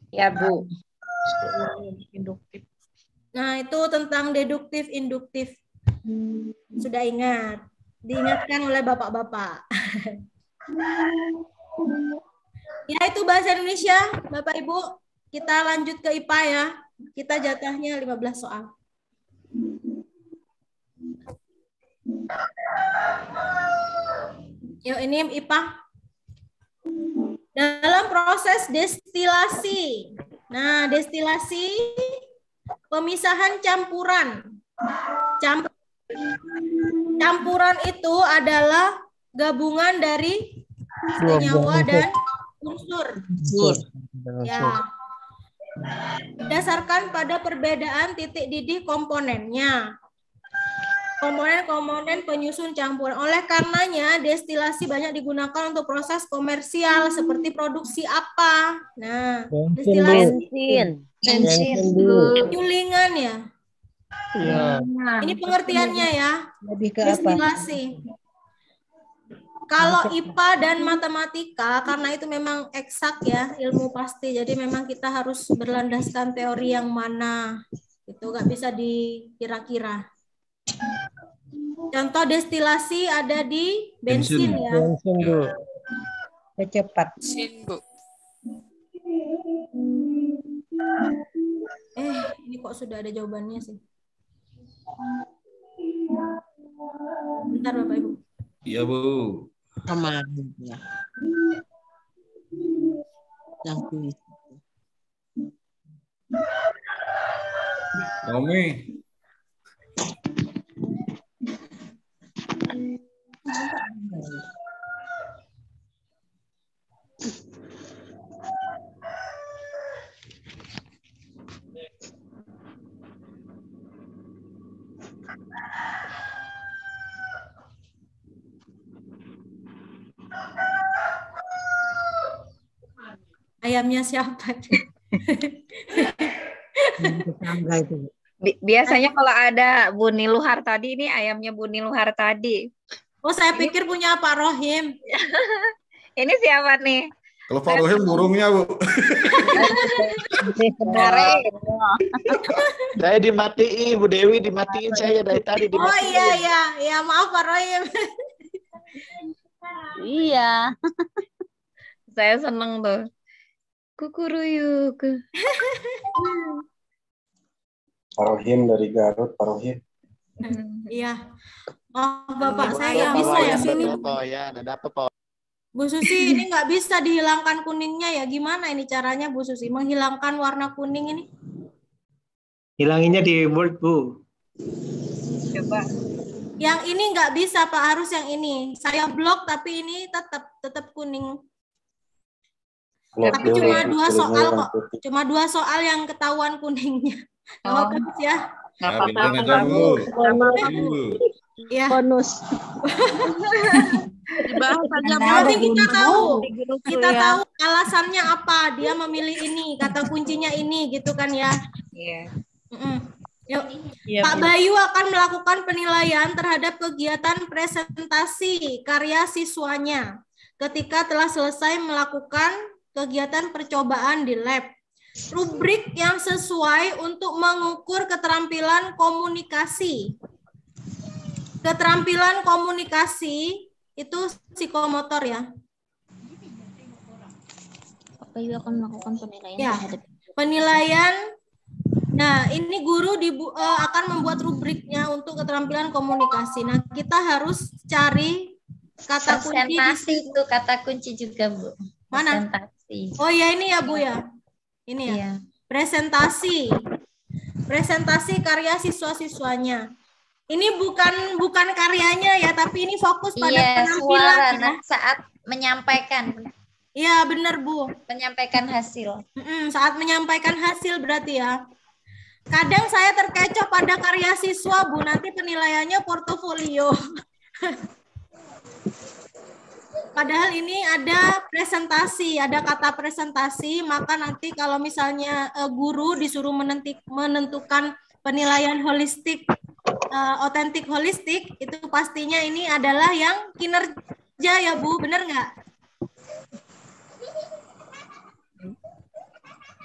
Ya Bu. Induktif. Nah itu tentang deduktif, induktif. Sudah ingat? Diingatkan oleh bapak-bapak. Ya itu bahasa Indonesia, Bapak Ibu. Kita lanjut ke IPA ya. Kita jatahnya 15 soal. Yuk ini IPA. Dalam proses destilasi. Nah, destilasi pemisahan campuran. Campuran itu adalah gabungan dari senyawa dan unsur. Ya. Berdasarkan pada perbedaan titik didih komponennya. Komponen-komponen penyusun campuran. Oleh karenanya, destilasi banyak digunakan untuk proses komersial seperti produksi apa? Nah, destilasi bensin. Penyulingan ya. Iya. Ini pengertiannya ya. Lebih ke apa? Destilasi. Kalau IPA dan matematika, karena itu memang eksak ya, ilmu pasti. Jadi memang kita harus berlandaskan teori yang mana. Itu nggak bisa dikira-kira. Contoh destilasi ada di bensin ya. Bensin, Bu. Kecepat. Bensin, Bu. Ini kok sudah ada jawabannya sih. Bentar Bapak Ibu. Iya, Bu. Sama. Ya. Yang tulis. Romi. Ayamnya siapa? Biasanya kalau ada Bu Niluhar tadi, ini ayamnya Bu Niluhar tadi. Oh, saya pikir punya Pak Rohim. Ini siapa nih? Kalau Pak Rohim burungnya, Bu. Saya dimatiin, Bu Dewi dimatiin saya dari tadi. Oh iya, maaf Pak Rohim. Iya. Saya seneng tuh. Kukuruyuk. Pak Rohim dari Garut, Pak Rohim. Iya. Oh, Bapak, saya nggak bisa ya sini. Ada apa, Pak? Bu Susi, ini nggak bisa dihilangkan kuningnya ya. Gimana ini caranya, Bu Susi? Menghilangkan warna kuning ini? Hilanginnya di Word, Bu. Coba. Yang ini nggak bisa, Pak. Harus yang ini. Saya blok, tapi ini tetap kuning. Tapi cuma 2 soal kok. Cuma 2 soal yang ketahuan kuningnya. Oh, ya. Ya. Bonus. Nanti kita tahu alasannya apa dia memilih ini, kata kuncinya ini, gitu kan ya. Iya. Yuk. Pak Bayu akan melakukan penilaian terhadap kegiatan presentasi karya siswanya ketika telah selesai melakukan kegiatan percobaan di lab. Rubrik yang sesuai untuk mengukur keterampilan komunikasi. Keterampilan komunikasi itu psikomotor ya. Pak Bayu akan melakukan penilaian terhadap penilaian. Nah, ini guru akan membuat rubriknya untuk keterampilan komunikasi. Nah, kita harus cari kata kunci. Presentasi itu kata kunci juga, Bu. Mana? Presentasi. Oh ya, ini ya, Bu ya. Ini ya. Iya. Presentasi. Presentasi karya siswa-siswanya. Ini bukan karyanya ya, tapi ini fokus pada penampilan suara saat menyampaikan. Iya, benar, Bu. Menyampaikan hasil. Saat menyampaikan hasil berarti ya. Kadang saya terkecoh pada karya siswa, Bu. Nanti penilaiannya portofolio. Padahal ini ada presentasi, ada kata presentasi, maka nanti kalau misalnya guru disuruh menentukan penilaian holistik, otentik holistik, itu pastinya ini adalah yang kinerja ya, Bu, benar nggak?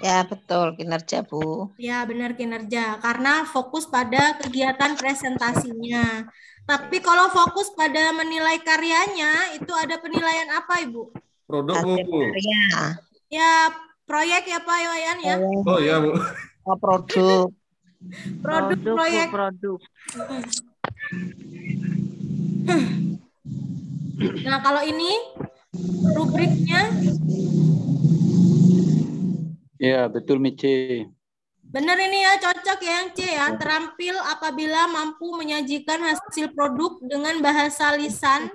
Ya, betul, kinerja, Bu. Ya, benar kinerja, karena fokus pada kegiatan presentasinya. Tapi kalau fokus pada menilai karyanya, itu ada penilaian apa, Ibu? Produk, Bu. Ya, proyek ya, Pak Yoyan ya? Oh, iya, Bu. Oh, produk. Produk proyek. Produk. Nah, kalau ini rubriknya? Ya, betul, Mici. Benar ini ya, cocok ya yang C ya. Terampil apabila mampu menyajikan hasil produk dengan bahasa lisan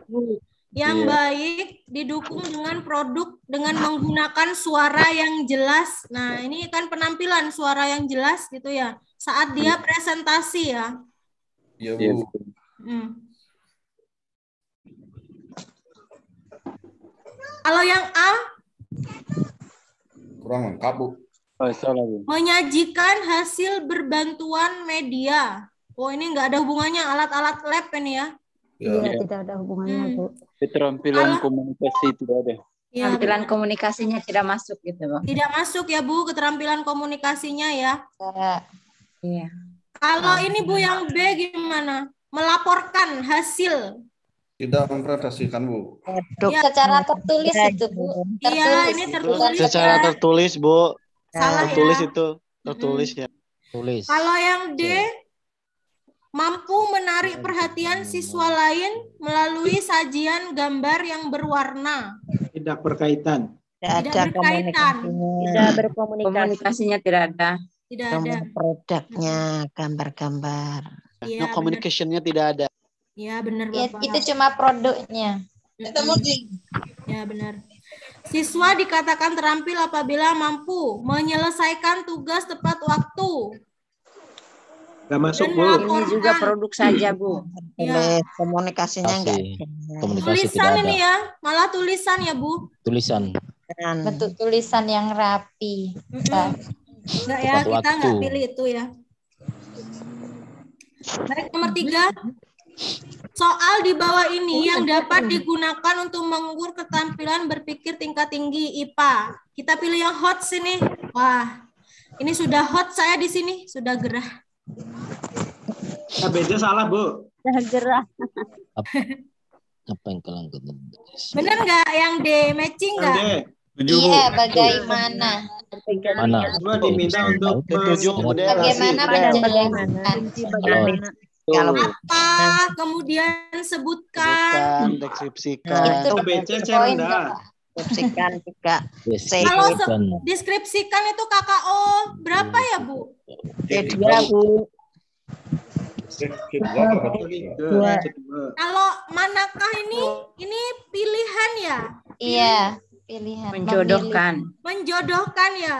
yang baik, didukung dengan produk dengan menggunakan suara yang jelas. Nah, ini kan penampilan suara yang jelas gitu ya. Saat dia presentasi ya. Iya, Bu. Kalau yang A, Kurang lengkap, Bu. Salah, Bu. menyajikan hasil berbantuan media. Oh, ini nggak ada hubungannya alat-alat lab ini ya. Iya, tidak ada hubungannya, Bu. Keterampilan komunikasi tidak ada. Ya, Tampilan komunikasinya tidak masuk gitu, Bu. tidak masuk ya Bu, keterampilan komunikasinya ya. Iya. Kalau ini Bu yang B gimana? Melaporkan hasil. Tidak mempresentasikan, Bu. Ya. Secara tertulis itu, Bu. Iya, ini tertulis. Secara ya. tertulis, Bu. Salah Tertulis ya. itu. Tertulis ya. Tulis. Kalau yang D, mampu menarik perhatian siswa lain melalui sajian gambar yang berwarna. Tidak berkaitan. Tidak berkaitan. Tidak berkomunikasi. Komunikasinya tidak ada. Tidak ada. Produknya, gambar-gambar. Iya, No communication-nya tidak ada. Ya, benar Ya, Bapak. itu cuma produknya. Ya, benar. Siswa dikatakan terampil apabila mampu menyelesaikan tugas tepat waktu. Nggak masuk, Dan Bu. Ini juga produk saja, Bu. Ya. Komunikasinya enggak Masih. Komunikasi Tulisan tidak ini ada. ya, malah tulisan ya Bu. Tulisan. Bentuk tulisan yang rapi. Enggak ya, Tepat kita nggak waktu. pilih itu ya. Baik, nomor 3. Soal di bawah ini yang dapat digunakan untuk mengukur keterampilan berpikir tingkat tinggi IPA. Kita pilih yang hot sini. Wah, ini sudah hot saya di sini, sudah gerah. ABC salah, Bu. Gerah. Apa yang kalian katakan? Bener nggak yang D? Matching nggak? Iya, bagaimana? Mana? Gua diminta untuk Bagaimana menjelaskan? Kalau Apa? Kemudian sebutkan. Deskripsikan. Itu ABC C rendah. deskripsikan juga. Kalau deskripsikan itu KKO berapa ya, Bu? C2, Bu. Kalau manakah ini? Ini pilihan ya? Iya, pilihan. Menjodohkan. Menjodohkan ya?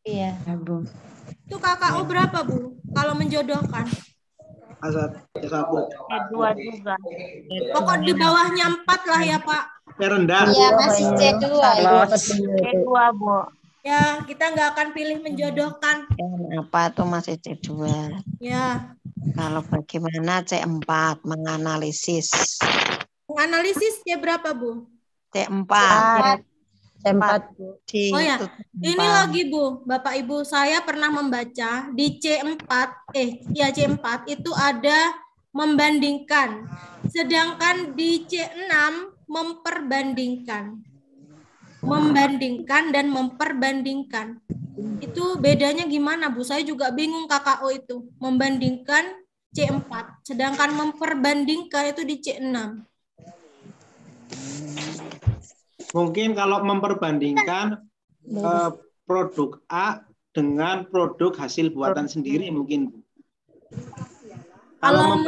Iya. Ya, Bu. Itu KKO berapa, Bu? Kalau menjodohkan? C1. C2 juga. Pokok di bawahnya 4 lah ya, Pak. Rendah. Iya, masih C2. C2, Bu. Ya, kita nggak akan pilih menjodohkan. Apa tuh masih C2? Ya. Kalau bagaimana C4 menganalisis. Menganalisis C berapa, Bu? C4. C4, Bu. Oh ya, ini lagi Bu, Bapak Ibu, saya pernah membaca di C4, C4 itu ada membandingkan. Sedangkan di C6 memperbandingkan. Membandingkan dan memperbandingkan. Itu bedanya gimana, Bu? Saya juga bingung KKO itu. Membandingkan C4, sedangkan memperbandingkan itu di C6. Mungkin kalau memperbandingkan produk A dengan produk hasil buatan sendiri mungkin. Kalau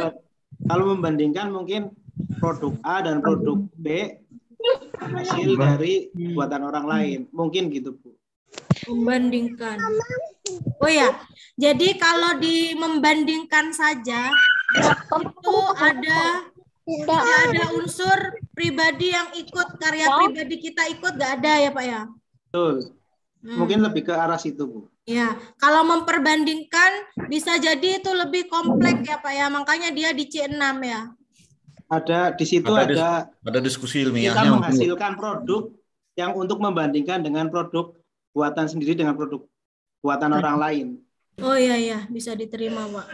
membandingkan mungkin produk A dan produk B hasil dari buatan orang lain. Mungkin gitu, Bu. Membandingkan. Oh ya, jadi kalau di membandingkan saja itu ada unsur pribadi yang ikut, karya pribadi kita ikut nggak ada ya Pak ya? Betul. Mungkin lebih ke arah situ, Bu. Ya, kalau memperbandingkan bisa jadi itu lebih kompleks ya Pak ya, makanya dia di C6 ya. Ada di situ ada diskusi kita ilmiahnya. menghasilkan produk yang untuk membandingkan dengan produk buatan sendiri dengan produk buatan orang lain. Oh iya, bisa diterima Pak.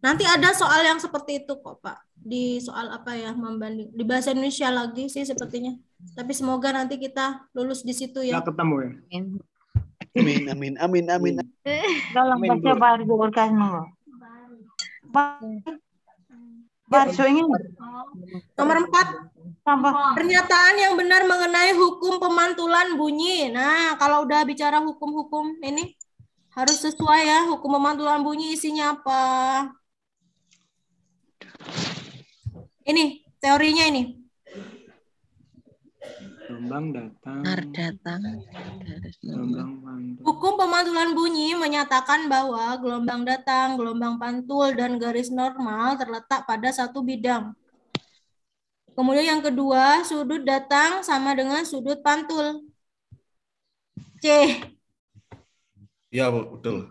Nanti ada soal yang seperti itu kok Pak. Di soal apa ya, membanding di bahasa Indonesia lagi sih sepertinya. Tapi semoga nanti kita lulus di situ ya. Kita ketemu ya. Amin. Dalam baca baru diuruskan dulu. Bahasa ini Nomor 4. Pernyataan yang benar mengenai hukum pemantulan bunyi. Nah, kalau udah bicara hukum-hukum ini harus sesuai ya. Hukum pemantulan bunyi isinya apa? Ini teorinya ini. Gelombang datang. Gelombang pantul. Hukum pemantulan bunyi menyatakan bahwa gelombang datang, gelombang pantul, dan garis normal terletak pada satu bidang. Kemudian yang kedua, sudut datang sama dengan sudut pantul. C. Iya, Bu, betul.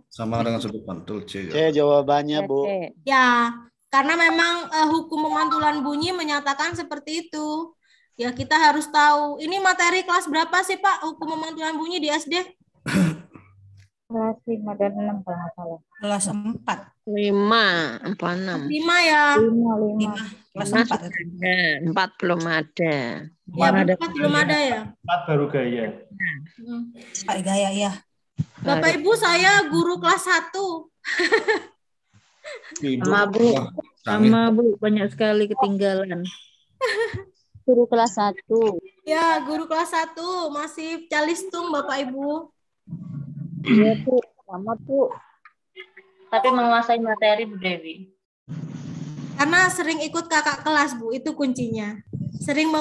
Sama dengan sudut pantul C. C jawabannya, Bu. Ya, karena memang hukum pemantulan bunyi menyatakan seperti itu. Ya, kita harus tahu. Ini materi kelas berapa sih, Pak? Hukum pemantulan bunyi di SD? Kelas 5 dan 6 kalau nggak salah. Kelas 4. 5, 6. 5 ya. 5. Kelas 4. 4 belum ada. Ya, 4 belum ada ya. 4 baru gaya. Pak Gaya ya. Bapak Ibu, saya guru kelas 1. Sama Bu. Sama Bu, banyak sekali ketinggalan. Guru kelas 1. Ya, guru kelas 1 masih calistung Bapak Ibu. Iya, Bu. Sama, Bu. Tapi menguasai materi, Bu Dewi. Karena sering ikut kakak kelas, Bu, itu kuncinya. Sering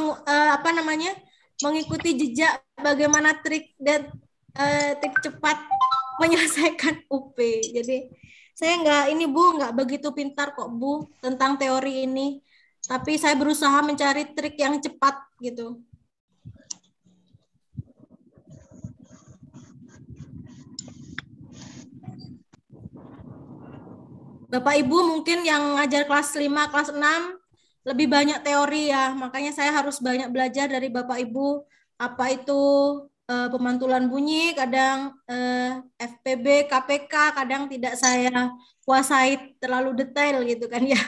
mengikuti jejak bagaimana trik dan trik cepat menyelesaikan UP. Jadi saya nggak begitu pintar kok, Bu, tentang teori ini. Tapi saya berusaha mencari trik yang cepat gitu. Bapak Ibu mungkin yang ngajar kelas 5, kelas 6 lebih banyak teori ya. Makanya saya harus banyak belajar dari Bapak Ibu apa itu pemantulan bunyi, kadang FPB, KPK, kadang tidak saya kuasai terlalu detail gitu kan ya.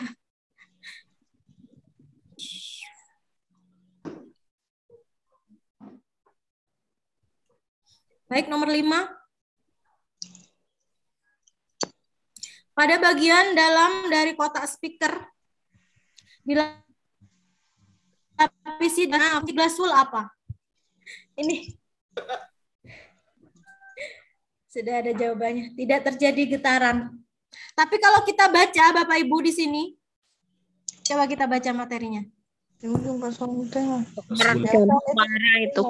Baik, nomor 5. Pada bagian dalam dari kotak speaker dilapisi dengan glasul apa? Ini sudah ada jawabannya. Tidak terjadi getaran. Tapi kalau kita baca Bapak Ibu di sini, coba kita baca materinya. Itu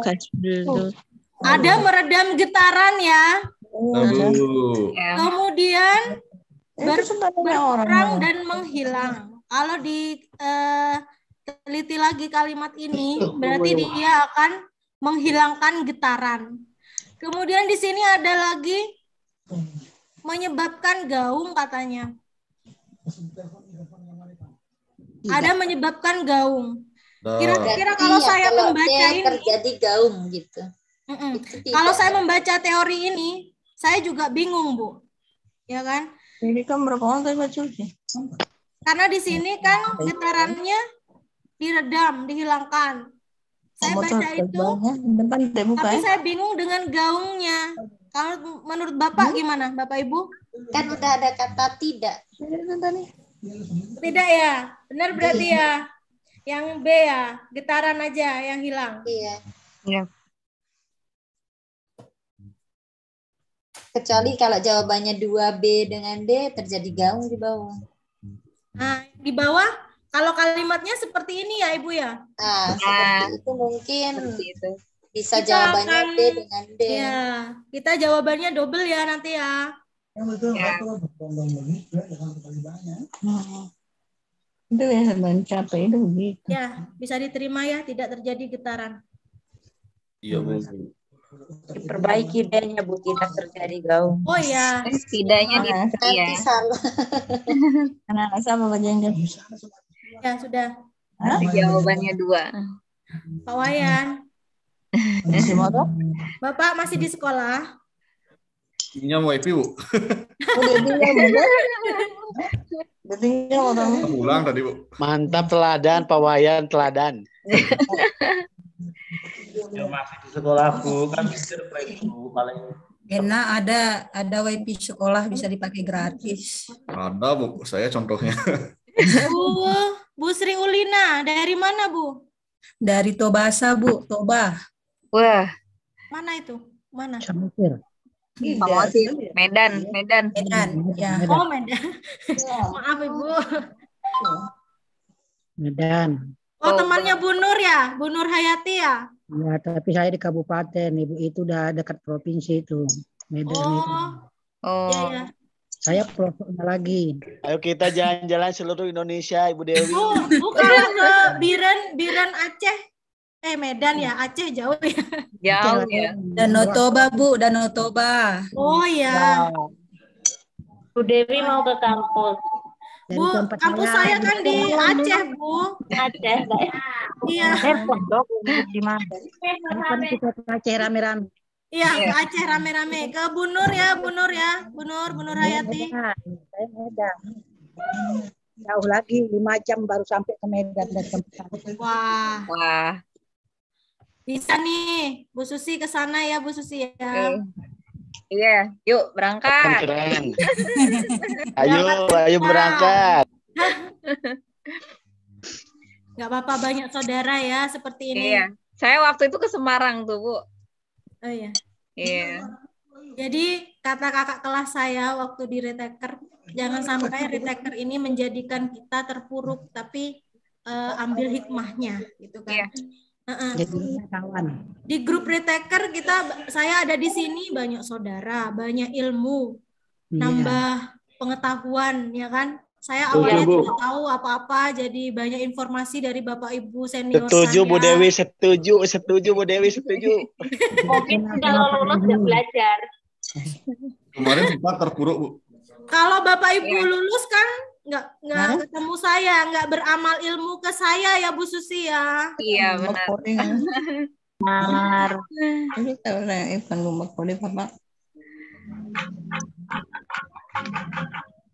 gas belum. Ada meredam getaran ya. Kemudian berkurang dan menghilang. Kalau diteliti lagi kalimat ini, berarti dia akan menghilangkan getaran. Kemudian di sini ada lagi menyebabkan gaung katanya. Ada menyebabkan gaung. Kira-kira kalau saya membaca ini terjadi gaung gitu. Kalau saya membaca teori ini, saya juga bingung, Bu. Ya kan? Ini kan berapa orang tadi baca sih? Karena di sini kan getarannya diredam, dihilangkan. Saya baca itu, tapi saya bingung dengan gaungnya. Kalau menurut Bapak gimana, Bapak Ibu? Kan udah ada kata tidak. Tidak ya? Benar berarti ya? Yang B ya, getaran aja yang hilang. Iya. Ya. Kecuali kalau jawabannya 2B dengan D terjadi gaung di bawah. Nah, di bawah kalau kalimatnya seperti ini ya Ibu ya? Nah, seperti itu mungkin bisa kita jawabannya D dengan D. Ya, kita jawabannya double ya nanti ya. Itu ya mencapai itu gitu. Ya, bisa diterima ya, tidak terjadi getaran. Iya, Bu. Diperbaiki D-nya, Bu, tidak terjadi gaung. Oh ya. Setidaknya ya. Salah. Karena sama bacanya. Ya, sudah. Jawabannya 2. Pak Wayan. Bapak masih di sekolah? Ini mau IP, Bu. Pulang tadi, Bu. Mantap, teladan, Pak Wayan, teladan. Yang masih di sekolah, Bu, kan surprise, Bu, paling. Karena ada WiFi sekolah bisa dipakai gratis. Ada, Bu. Saya contohnya. Bu Sri Ulina, dari mana, Bu? Dari Tobasa, Bu. Toba. Wah, Mana itu? Mana? Samosir. Samosir. Medan. Medan. Ya. Oh, Medan. Maaf, Ibu. Medan. Oh, temannya Bu Nur ya? Bu Nur Hayati ya? Ya, tapi saya di kabupaten, Ibu. Itu udah dekat provinsi itu. Medan itu. Oh, iya, iya. Saya pelosoknya lagi. Ayo kita jalan-jalan seluruh Indonesia, Ibu Dewi. Bu, kalau ke Biren Aceh, Medan ya, Aceh jauh ya. Jauh ya. Danau Toba, Bu. Danau Toba. Oh ya. Bu Dewi mau ke kampus. Bu, kampus saya kan di Aceh, Bu. Aceh, Iya. Kapan kita ke Aceh rame-rame? Iya, ke Aceh rame-rame. Ke Bu Nur ya, Bu Nur ya. Bu Nur Hayati. Saya Medan. Jauh lagi 5 jam baru sampai ke Medan dan tempat. Wah. Bisa nih, Bu Susi ke sana ya, Bu Susi ya. Iya, yuk berangkat. Keren. Ayo berangkat. Gak apa-apa, banyak saudara ya seperti ini. Iya. Saya waktu itu ke Semarang tuh, Bu. Oh iya. Iya. Jadi kata kakak kelas saya waktu di Retaker, jangan sampai Retaker ini menjadikan kita terpuruk, tapi ambil hikmahnya, gitu kan. Iya. Jadi kawan. Di grup Retaker saya ada di sini banyak saudara, banyak ilmu, nambah pengetahuan, ya kan? Saya awalnya tidak tahu apa-apa, jadi banyak informasi dari Bapak Ibu senior Setuju saya. Bu Dewi, setuju Bu Dewi, setuju. Mungkin kalau lulus ya belajar. Kemarin sempat terpuruk, Bu. Kalau Bapak Ibu lulus kan nggak ketemu saya, nggak beramal ilmu ke saya ya Bu Susi ya. Iya benar. Benar. Ini kalau Ivan Lumak Kode, Bapak.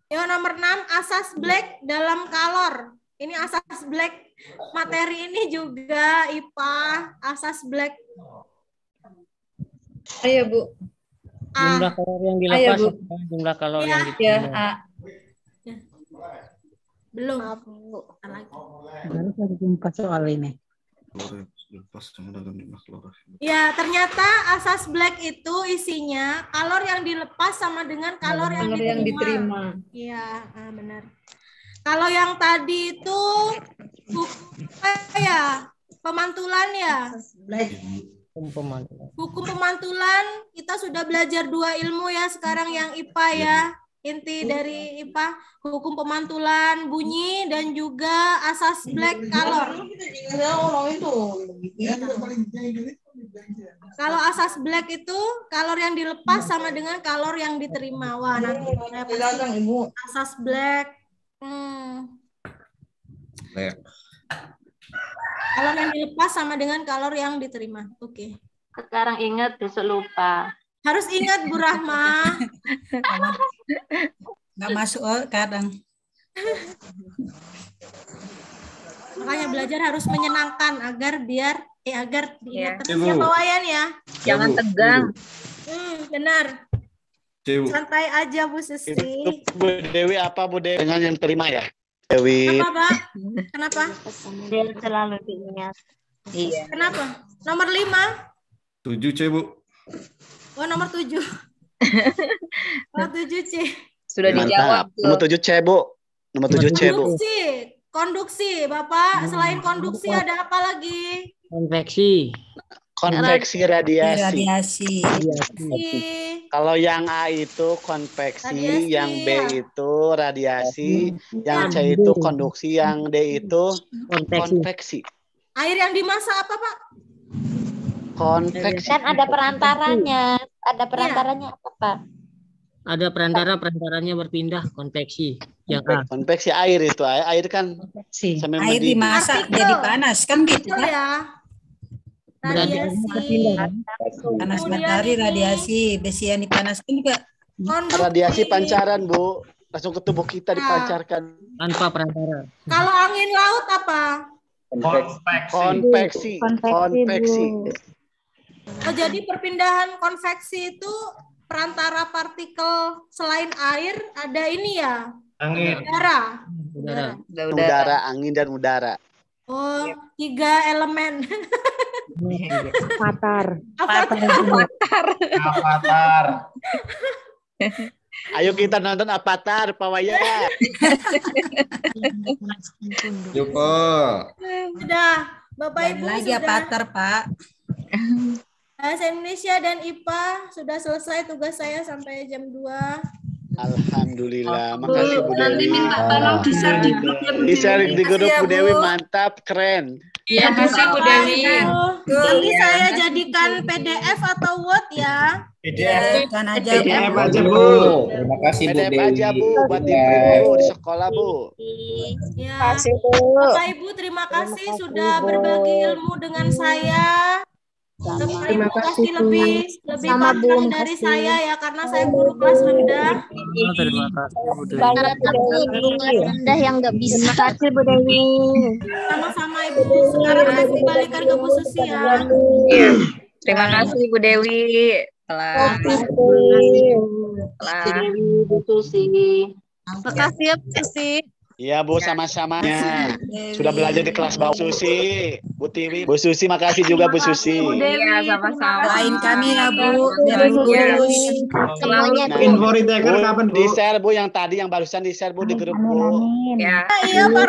Yo, nomor 6, asas black dalam kalor. Ini asas black. Materi ini juga IPA, asas black. Ayo, Bu. Jumlah kalori yang dilepas, jumlah kalori yang diterima. Belum. Baru saya jumpa soal ini. Ya, ternyata asas black itu isinya kalor yang dilepas sama dengan kalor yang diterima. Iya, benar. Kalau yang tadi itu pemantulan ya. Hukum pemantulan kita sudah belajar 2 ilmu ya sekarang yang IPA ya. Inti dari IPA hukum pemantulan bunyi dan juga asas black kalor. Kalau asas black itu kalor yang dilepas sama dengan kalor yang diterima. Wah, nanti asas black. Kalor yang dilepas sama dengan kalor yang diterima. Oke. Sekarang ingat, besok lupa. Harus ingat Bu Rahma. Nggak masuk kadang. Makanya belajar harus menyenangkan agar diingat terus ya Pak Wayan ya. Jangan tegang. Benar. Santai aja Bu Susi. Bu Dewi apa Bu Dewi dengan yang terima ya? Dewi. Kenapa, Pak? Kenapa? Dia selalu diingat. Iya. Kenapa? Nomor 5. 7 C, Bu. Oh, nomor 7. Nomor 7 C. Sudah dijawab. Nomor 7 C, Bu. Nomor 7 C, Bu. Konduksi, Bapak. Selain konduksi ada apa lagi? Konveksi. Konveksi radiasi. Kalau yang A itu konveksi, yang B itu radiasi, yang C itu konduksi, yang D itu konveksi. Air yang dimasak apa, Pak? Konveksi. Kan ada perantaranya. Ada perantaranya apa, Pak? Ada perantaranya berpindah, konveksi. Yang A. Konveksi air itu, air kan air dimasak jadi panas kan gitu ya. Radiasi. Panas matahari, radiasi, besi yang dipanaskan juga. Radiasi pancaran, Bu. Langsung ke tubuh kita dipancarkan. Tanpa perantara. Kalau angin laut apa? Konveksi. Oh, jadi perpindahan konveksi itu perantara partikel selain air ada ini ya? Angin. Udara. Udara, angin dan udara. Oh, 3 elemen. Avatar. Avatar. Ayo kita nonton Avatar, Pak Waya. Joko. Sudah, Bapak Ibu Lagi sudah. Avatar, Pak. Bahasa Indonesia dan IPA sudah selesai tugas saya sampai jam 2. Alhamdulillah, makasih Bu Nanti Dewi. minta tolong di-share di grup ya, Bu Di-share di grup Makasih ya, Bu Dewi, Bu. mantap, keren. Iya, makasih Bu Dewi. Nanti saya jadikan PDF atau Word ya. PDF. Kan aja, PDF Bu. aja, Bu. Terima kasih Bu PDF Dewi. aja Bu, buat di print Bu, di sekolah Bu. Ya. Kasih Bu. Bapak Ibu terima kasih sudah berbagi ilmu dengan saya. Bapak Ibu kasih lebih paham dari saya ya karena saya guru kelas rendah. Terima kasih Bu Dewi. Banyak Bu Dewi. rendah yang nggak bisa. Terima kasih Bu Dewi. Sama-sama Ibu. Sekarang saya kembalikan ke Bu Susi ya. Iya. Terima kasih Bu Dewi telah Bu Susi. Makasih ya Bu Susi. Iya Bu, sama-samanya. Sudah belajar di kelas Bu Susi, Bu Tiwi. Bu Susi, makasih juga Bu Susi. Iya, sama-sama. Doain kami ya, Bu, biar Iya. lulus. Semuanya Nah, Info retaker Bu, kapan, Bu? di-share Bu, yang tadi yang barusan di-share Bu di grup Bu. Ya. Iya Pak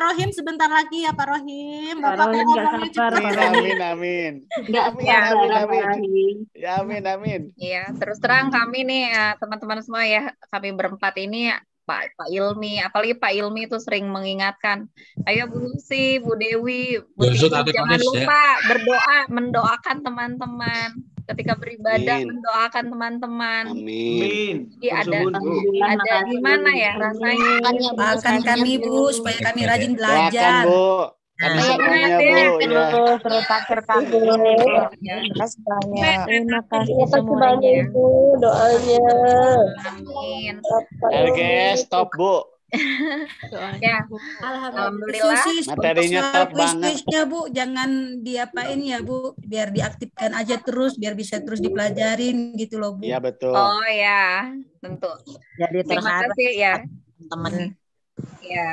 Rohim sebentar lagi ya Pak Rohim. Bapak Rohim nggak ngomongnya sabar, cepat. Pak Rohim. Amin. Nggak Ya, sabar amin. Rohim. Ya, amin. Iya, terus terang kami nih teman-teman semua ya, kami berempat ini Pak Ilmi, apalagi Pak Ilmi itu sering mengingatkan, ayo Bu Susi, Bu Dewi, Bu Tiwi, jangan lupa berdoa, mendoakan teman-teman. Ketika beribadah, Amin. mendoakan teman-teman. Amin. Jadi ada gimana ya rasanya? Doakan kami, Bu, supaya kami rajin Doakan belajar. Bu. Kami semuanya Bu. Ya. Terus akhir kami. Terima kasih banyak. Terima kasih semuanya. Doanya. Amin. RG, stop Bu. Ya, alhamdulillah. Susi, Materinya top banget. kuis-kuisnya Bu, jangan diapain ya Bu, biar diaktifkan aja terus, biar bisa terus dipelajarin gitu loh Bu. Iya betul. Oh ya, tentu. Jadi Terima terharap kasih ya. teman. Ya,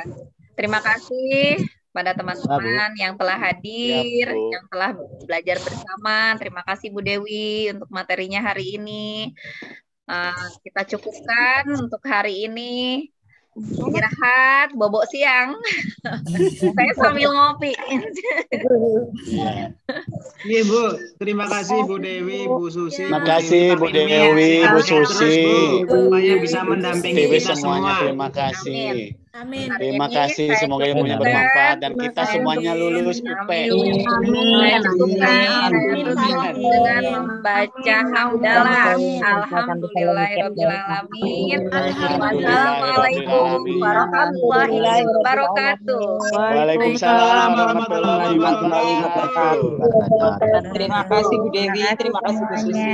terima kasih pada teman-teman yang telah hadir, Ya, Bu. yang telah belajar bersama. Terima kasih Bu Dewi untuk materinya hari ini. Kita cukupkan untuk hari ini. Istirahat, bobok siang. Saya sambil ngopi. Iya Bu, terima kasih Bu Dewi, Bu Susi. Terima kasih Bu Dewi, Bu Susi. Supaya bisa mendampingi Dewi kita semuanya semua. terima kasih. Amin. Terima kasih, semoga ilmunya bermanfaat dan kita semuanya lulus UP. Saya cukupkan dengan membaca hamdalah. Alhamdulillahirobbilalamin. Assalamualaikum warahmatullahi wabarakatuh. Waalaikumsalam warahmatullahi wabarakatuh. Terima kasih Bu Dewi, terima kasih Bu Susi.